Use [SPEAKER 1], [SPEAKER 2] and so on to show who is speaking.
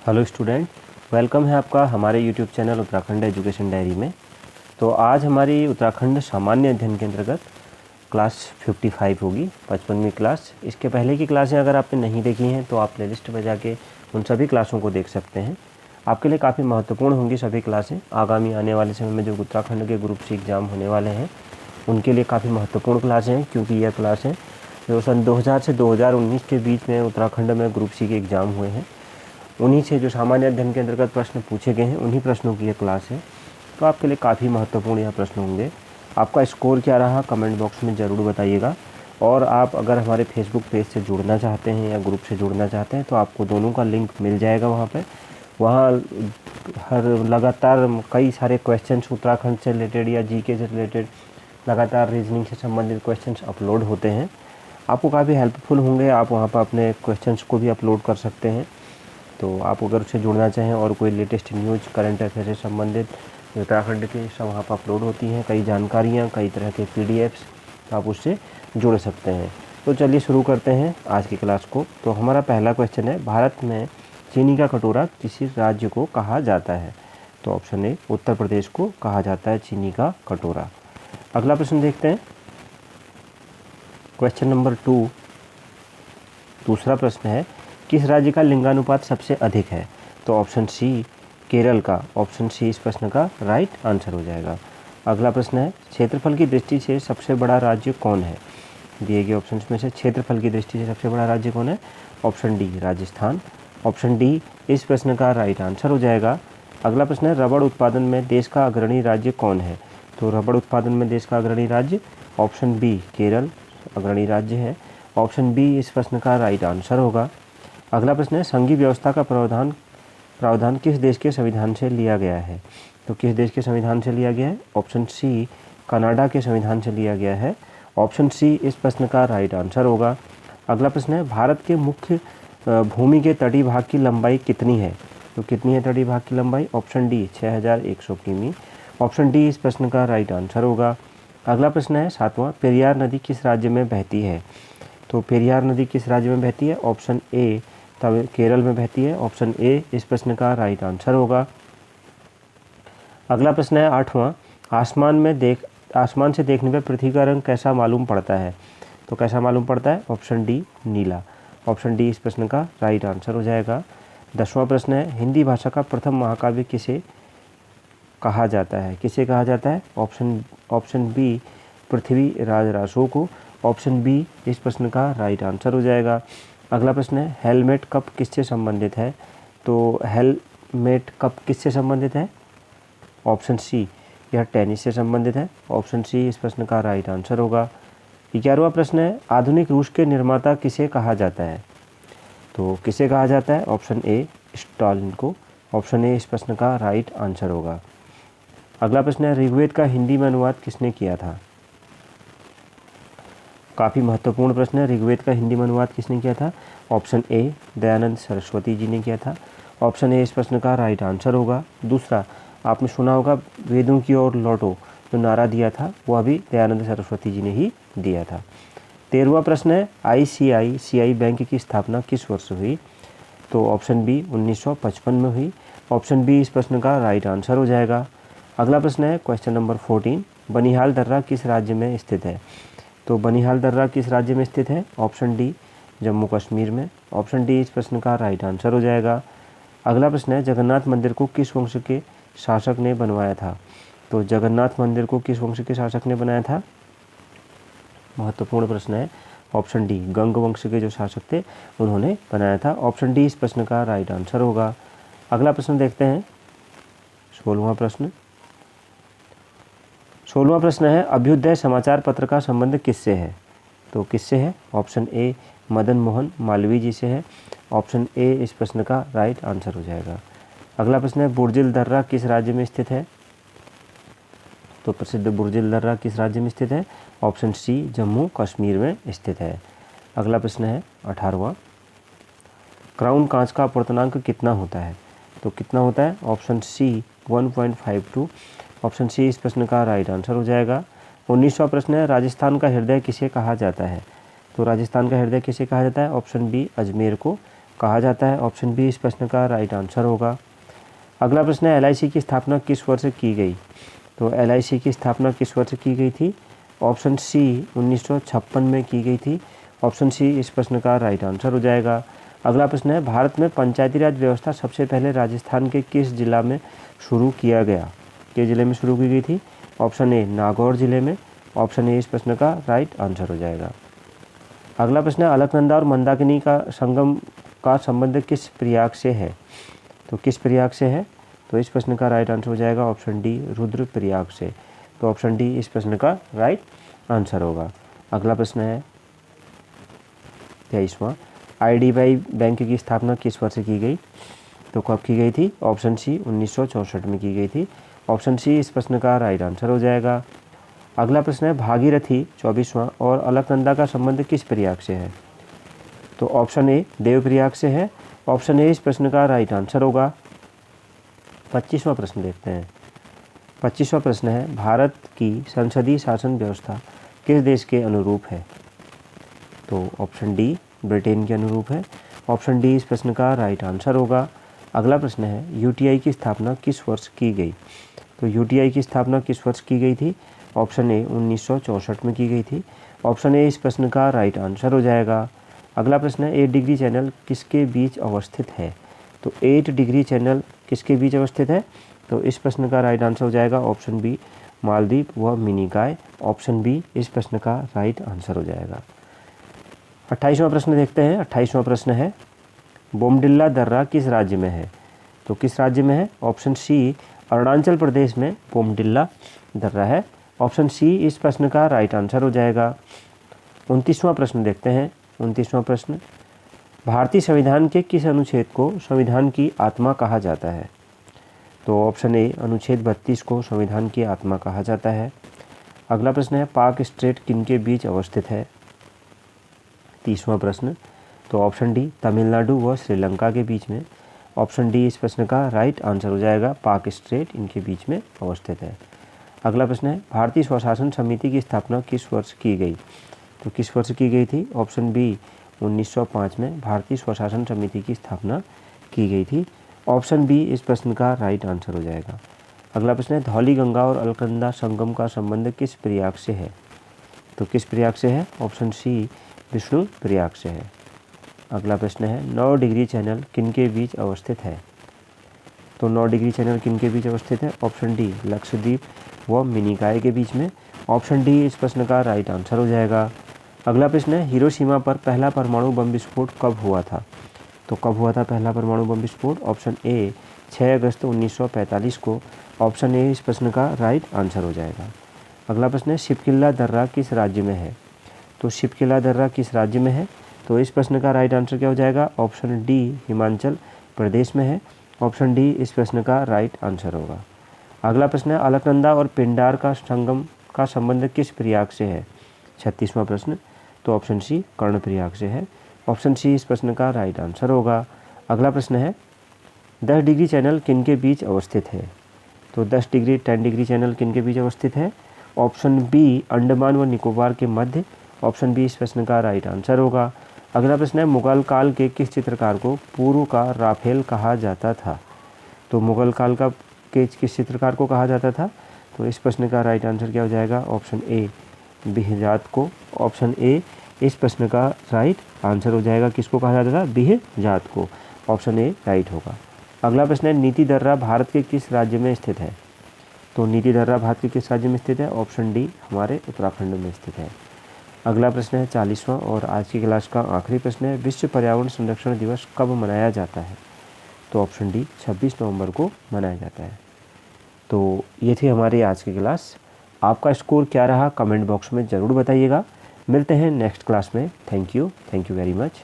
[SPEAKER 1] Hello student, welcome है आपका हमारे YouTube channel Uttarakhand education diary में। तो आज हमारी उत्तराखंड सामान्य अध्ययन के अंतर्गत क्लास 55 होगी, 55वीं क्लास। इसके पहले की क्लासें अगर आपने नहीं देखी हैं तो आप प्लेलिस्ट में जाके उन सभी क्लासों को देख सकते हैं। आपके लिए काफ़ी महत्वपूर्ण होंगी सभी क्लासें। आगामी आने वाले समय में जो उत्तराखंड के ग्रुप सी एग्ज़ाम होने वाले हैं उनके लिए काफ़ी महत्वपूर्ण क्लासें हैं, क्योंकि यह क्लासें जो सन 2000 से 2019 के बीच में उत्तराखंड में ग्रुप सी के एग्ज़ाम हुए हैं, उन्हीं से जो सामान्य अध्ययन के अंतर्गत प्रश्न पूछे गए हैं उन्हीं प्रश्नों की ये क्लास है। तो आपके लिए काफ़ी महत्वपूर्ण यह प्रश्न होंगे। आपका स्कोर क्या रहा कमेंट बॉक्स में ज़रूर बताइएगा। और आप अगर हमारे फेसबुक पेज से जुड़ना चाहते हैं या ग्रुप से जुड़ना चाहते हैं तो आपको दोनों का लिंक मिल जाएगा वहाँ हर लगातार कई सारे क्वेश्चंस उत्तराखंड से रिलेटेड या जीके से रिलेटेड लगातार रीजनिंग से संबंधित क्वेश्चंस अपलोड होते हैं। आपको काफ़ी हेल्पफुल होंगे। आप वहाँ पर अपने क्वेश्चंस को भी अपलोड कर सकते हैं। तो आप अगर उससे जुड़ना चाहें और कोई लेटेस्ट न्यूज़ करंट अफेयर से संबंधित उत्तराखंड के सब वहाँ पर अपलोड होती हैं, कई जानकारियाँ, कई तरह के PDFs, तो आप उससे जुड़ सकते हैं। तो चलिए शुरू करते हैं आज की क्लास को। तो हमारा पहला क्वेश्चन है, भारत में चीनी का कटोरा किसी राज्य को कहा जाता है? तो ऑप्शन ए उत्तर प्रदेश को कहा जाता है चीनी का कटोरा। अगला प्रश्न देखते हैं, क्वेश्चन नंबर 2। दूसरा प्रश्न है, किस राज्य का लिंगानुपात सबसे अधिक है? तो ऑप्शन सी केरल का। ऑप्शन सी इस प्रश्न का राइट आंसर हो जाएगा। अगला प्रश्न है, क्षेत्रफल की दृष्टि से सबसे बड़ा राज्य कौन है? दिए गए ऑप्शंस में से क्षेत्रफल की दृष्टि से सबसे बड़ा राज्य कौन है? Option D Rajasthan. Option D इस प्रश्न का राइट आंसर हो जाएगा। अगला प्रश्न है, रबड़ उत्पादन में देश का अग्रणी राज्य कौन है? तो रबड़ उत्पादन में देश का अग्रणी राज्य ऑप्शन बी केरल अग्रणी राज्य है। ऑप्शन बी इस प्रश्न का राइट आंसर होगा। अगला प्रश्न है, संघीय व्यवस्था का प्रावधान किस देश के संविधान से लिया गया है? तो किस देश के संविधान से लिया गया है? ऑप्शन सी कनाडा के संविधान से लिया गया है। ऑप्शन सी इस प्रश्न का राइट आंसर होगा। अगला प्रश्न है, भारत के मुख्य भूमि के तटीय भाग की लंबाई कितनी है? तो कितनी है तटीय भाग की लंबाई? ऑप्शन डी 6100 किमी। ऑप्शन डी इस प्रश्न का राइट आंसर होगा। अगला प्रश्न है 7वां, पेरियार नदी किस राज्य में बहती है? तो पेरियार नदी किस राज्य में बहती है? ऑप्शन ए तब केरल में बहती है। ऑप्शन ए इस प्रश्न का राइट आंसर होगा। अगला प्रश्न है 8वां, आसमान से देखने पर पृथ्वी का रंग कैसा मालूम पड़ता है? तो कैसा मालूम पड़ता है? ऑप्शन डी नीला। ऑप्शन डी इस प्रश्न का राइट आंसर हो जाएगा। 10वां प्रश्न है, हिंदी भाषा का प्रथम महाकाव्य किसे कहा जाता है? किसे कहा जाता है? ऑप्शन बी पृथ्वीराज रासो को। ऑप्शन बी इस प्रश्न का राइट आंसर हो जाएगा। अगला प्रश्न है, हेलमेट कप किससे संबंधित है? तो हेलमेट कप किससे संबंधित है? ऑप्शन सी यह टेनिस से संबंधित है। ऑप्शन सी इस प्रश्न का राइट आंसर होगा। 11वां प्रश्न है, आधुनिक रूस के निर्माता किसे कहा जाता है? तो किसे कहा जाता है? ऑप्शन ए स्टालिन को। ऑप्शन ए इस प्रश्न का राइट आंसर होगा। अगला प्रश्न है, ऋग्वेद का हिंदी में अनुवाद किसने किया था? काफ़ी महत्वपूर्ण प्रश्न है, ऋग्वेद का हिंदी में अनुवाद किसने किया था? ऑप्शन ए दयानंद सरस्वती जी ने किया था। ऑप्शन ए इस प्रश्न का राइट आंसर होगा। दूसरा, आपने सुना होगा वेदों की ओर लौटो, जो नारा दिया था वह भी दयानंद सरस्वती जी ने ही दिया था। 13वां प्रश्न है, ICICI बैंक की स्थापना किस वर्ष हुई? तो ऑप्शन बी 1955 में हुई। ऑप्शन बी इस प्रश्न का राइट आंसर हो जाएगा। अगला प्रश्न है क्वेश्चन नंबर 14, बनिहाल दर्रा किस राज्य में स्थित है? तो बनिहाल दर्रा किस राज्य में स्थित है? ऑप्शन डी जम्मू कश्मीर में। ऑप्शन डी इस प्रश्न का राइट आंसर हो जाएगा। अगला प्रश्न है, जगन्नाथ मंदिर को किस वंश के शासक ने बनवाया था? तो जगन्नाथ मंदिर को किस वंश के शासक ने बनाया था? महत्वपूर्ण प्रश्न है। ऑप्शन डी गंग वंश के जो शासक थे उन्होंने बनाया था। ऑप्शन डी इस प्रश्न का राइट आंसर होगा। अगला प्रश्न देखते हैं 16वां प्रश्न। 16वां प्रश्न है, अभ्युदय समाचार पत्र का संबंध किससे है? तो किससे है? ऑप्शन ए मदन मोहन मालवीय जी से है। ऑप्शन ए इस प्रश्न का राइट आंसर हो जाएगा। अगला प्रश्न है, बुर्जिल दर्रा किस राज्य में स्थित है? तो प्रसिद्ध बुर्जिल दर्रा किस राज्य में स्थित है? ऑप्शन सी जम्मू कश्मीर में स्थित है। अगला प्रश्न है 18वां, क्राउन कांच का अपवर्तनांक कितना होता है? तो कितना होता है? Option C 1.52। ऑप्शन सी इस प्रश्न का राइट आंसर हो जाएगा। 19वां प्रश्न है, राजस्थान का हृदय किसे कहा जाता है? तो राजस्थान का हृदय किसे कहा जाता है? ऑप्शन बी अजमेर को कहा जाता है? ऑप्शन बी इस प्रश्न का राइट आंसर होगा। अगला प्रश्न है LIC की स्थापना किस वर्ष की गई? तो LIC की स्थापना किस वर्ष की गई थी? ऑप्शन सी 1956 में की गई थी। ऑप्शन सी इस प्रश्न का राइट आंसर हो जाएगा। अगला प्रश्न है भारत में पंचायती राज व्यवस्था सबसे पहले राजस्थान के किस जिला में शुरू किया गया? किस जिले में शुरू की गई थी? ऑप्शन ए नागौर जिले में। ऑप्शन ए इस प्रश्न का राइट आंसर हो जाएगा। अगला प्रश्न है अलकनंदा और मंदाकिनी का संगम का संबंध किस प्रयाग से है? तो किस प्रयाग से है? तो इस प्रश्न का राइट आंसर हो जाएगा ऑप्शन डी रुद्र प्रयाग से। तो ऑप्शन डी इस प्रश्न का राइट आंसर होगा। अगला प्रश्न है 23वां, IDBI बैंक की स्थापना किस वर्ष की गई? तो कब की गई थी? ऑप्शन सी 1964 में की गई थी। ऑप्शन सी इस प्रश्न का राइट आंसर हो जाएगा। अगला प्रश्न है भागीरथी 24वां और अलकनंदा का संबंध किस प्रयाग से है? तो ऑप्शन ए देवप्रयाग से है। ऑप्शन ए इस प्रश्न का राइट आंसर होगा। 25वां प्रश्न देखते हैं। 25वां प्रश्न है भारत की संसदीय शासन व्यवस्था किस देश के अनुरूप है? तो ऑप्शन डी ब्रिटेन के अनुरूप है। ऑप्शन डी इस प्रश्न का राइट आंसर होगा। अगला प्रश्न है UTI की स्थापना किस वर्ष की गई? तो UTI की स्थापना किस वर्ष की गई थी? ऑप्शन ए 1964 में की गई थी। ऑप्शन ए इस प्रश्न का राइट आंसर हो जाएगा। अगला प्रश्न है 8 डिग्री चैनल किसके बीच अवस्थित है? तो 8 डिग्री चैनल किसके बीच अवस्थित है? तो इस प्रश्न का राइट आंसर हो जाएगा ऑप्शन बी मालदीव व मिनिकॉय। ऑप्शन बी इस प्रश्न का राइट आंसर हो जाएगा। 28वां प्रश्न देखते हैं। 28वां प्रश्न है बोमडिल्ला दर्रा किस राज्य में है? तो किस राज्य में है? ऑप्शन सी अरुणाचल प्रदेश में बोमडिल्ला दर्रा है। ऑप्शन सी इस प्रश्न का राइट आंसर हो जाएगा। 29वां प्रश्न देखते हैं। 29वां प्रश्न भारतीय संविधान के किस अनुच्छेद को संविधान की आत्मा कहा जाता है? तो ऑप्शन ए अनुच्छेद 32 को संविधान की आत्मा कहा जाता है। अगला प्रश्न है पाक स्ट्रेट किनके बीच अवस्थित है? 30वां प्रश्न तो ऑप्शन डी तमिलनाडु व श्रीलंका के बीच में। ऑप्शन डी इस प्रश्न का राइट आंसर हो जाएगा। पाक स्ट्रेट इनके बीच में अवस्थित है। अगला प्रश्न है भारतीय स्वशासन समिति की स्थापना किस वर्ष की गई? तो किस वर्ष की गई थी? ऑप्शन बी 1905 में भारतीय स्वशासन समिति की स्थापना की गई थी। ऑप्शन बी इस प्रश्न का राइट आंसर हो जाएगा। अगला प्रश्न है धौली गंगा और अलकनंदा संगम का संबंध किस प्रयाग से है? तो किस प्रयाग से है? ऑप्शन सी विष्णु प्रयाग से है। अगला प्रश्न है 9 डिग्री चैनल किनके बीच अवस्थित है? तो 9 डिग्री चैनल किनके बीच अवस्थित है? ऑप्शन डी लक्षद्वीप व मिनिकॉय के बीच में। ऑप्शन डी इस प्रश्न का राइट आंसर हो जाएगा। अगला प्रश्न है हिरोशिमा पर पहला परमाणु बम विस्फोट कब हुआ था? तो कब हुआ था पहला परमाणु बम विस्फोट? ऑप्शन ए 6 अगस्त 1945 को। ऑप्शन ए इस प्रश्न का राइट आंसर हो जाएगा। अगला प्रश्न है शिपकिला दर्रा किस राज्य में है? तो शिपकिला दर्रा किस राज्य में है? तो इस प्रश्न का राइट आंसर क्या हो जाएगा? ऑप्शन डी हिमाचल प्रदेश में है। ऑप्शन डी इस प्रश्न का राइट आंसर होगा। अगला प्रश्न है अलकनंदा और पिंडार का संगम का संबंध किस प्रयाग से है? 36वां प्रश्न तो ऑप्शन सी कर्णप्रयाग से है। ऑप्शन सी इस प्रश्न का राइट आंसर होगा। अगला प्रश्न है 10 डिग्री चैनल किनके बीच अवस्थित है? तो 10 डिग्री चैनल किनके बीच अवस्थित है? ऑप्शन बी अंडमान व निकोबार के मध्य। ऑप्शन बी इस प्रश्न का राइट आंसर होगा। अगला प्रश्न है मुगल काल के किस चित्रकार को पूर्व का राफेल कहा जाता था? तो मुगल काल का के किस चित्रकार को कहा जाता था? तो इस प्रश्न का राइट आंसर क्या हो जाएगा? ऑप्शन ए बिहजात को। ऑप्शन ए इस प्रश्न का राइट आंसर हो जाएगा। किसको कहा जाता था? बिहजात को। ऑप्शन ए राइट होगा। अगला प्रश्न है नीति दर्रा भारत के किस राज्य में स्थित है? तो नीति दर्रा भारत के किस राज्य में स्थित है? ऑप्शन डी हमारे उत्तराखंड में स्थित है। अगला प्रश्न है 40वां और आज की क्लास का आखिरी प्रश्न है विश्व पर्यावरण संरक्षण दिवस कब मनाया जाता है? तो ऑप्शन डी 26 नवंबर को मनाया जाता है। तो ये थी हमारी आज की क्लास। आपका स्कोर क्या रहा कमेंट बॉक्स में ज़रूर बताइएगा। मिलते हैं नेक्स्ट क्लास में। Thank you very much.